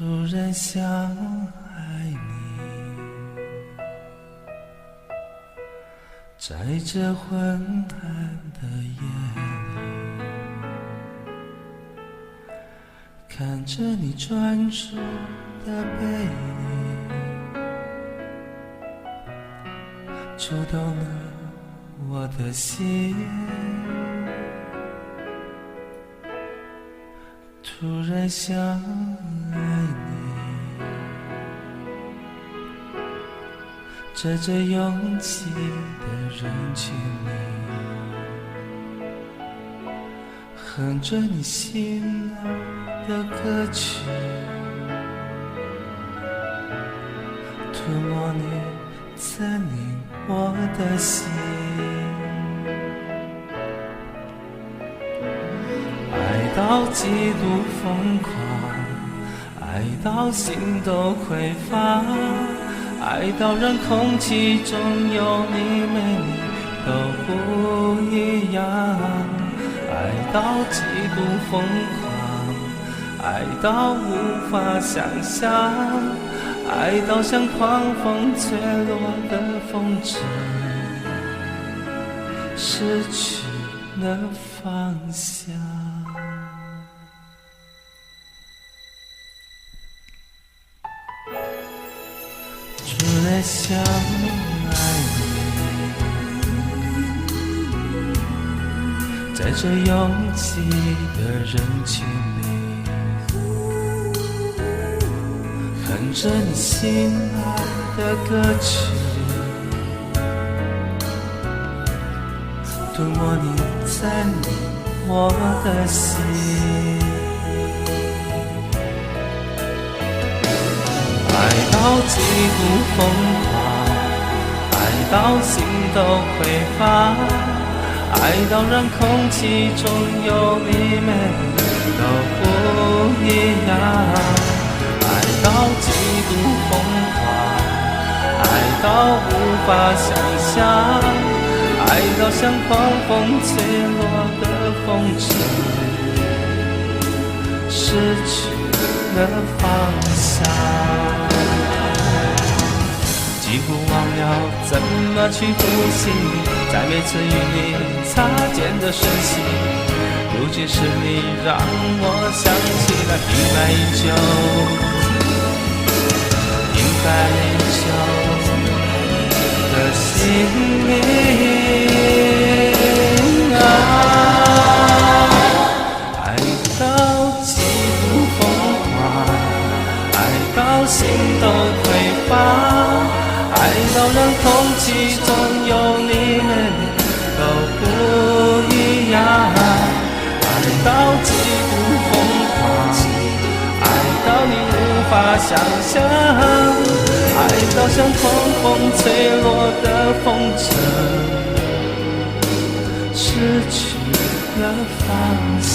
突然想爱你，在这昏暗的夜里，看着你专注的背影，触动了我的心。突然想爱你，在这拥挤的人群里，哼着你心爱的歌曲，涂抹你占领我的心。爱到极度疯狂，爱到心都匮乏，爱到让空气中有你没你都不一样。爱到极度疯狂，爱到无法想象，爱到像狂风吹落的风筝，失去了方向。突然想爱你，在这拥挤的人群里，哼着你心爱的歌曲，涂抹你占领我的心。爱到极度疯狂，爱到心都匮乏，爱到让空气中有你没你都不一样。爱到极度疯狂，爱到无法想象，爱到像狂风吹落的风筝，失去了方向。几乎忘了怎么去呼吸，在每次与你擦肩的瞬息，如今是你让我想起了应该依旧，应该依旧的心灵啊。爱到极度疯狂，爱到心都匮乏，爱到让空气中有你没你都不一样。爱到极度疯狂，爱到你无法想象，爱到像狂风吹落的风筝，失去了方向。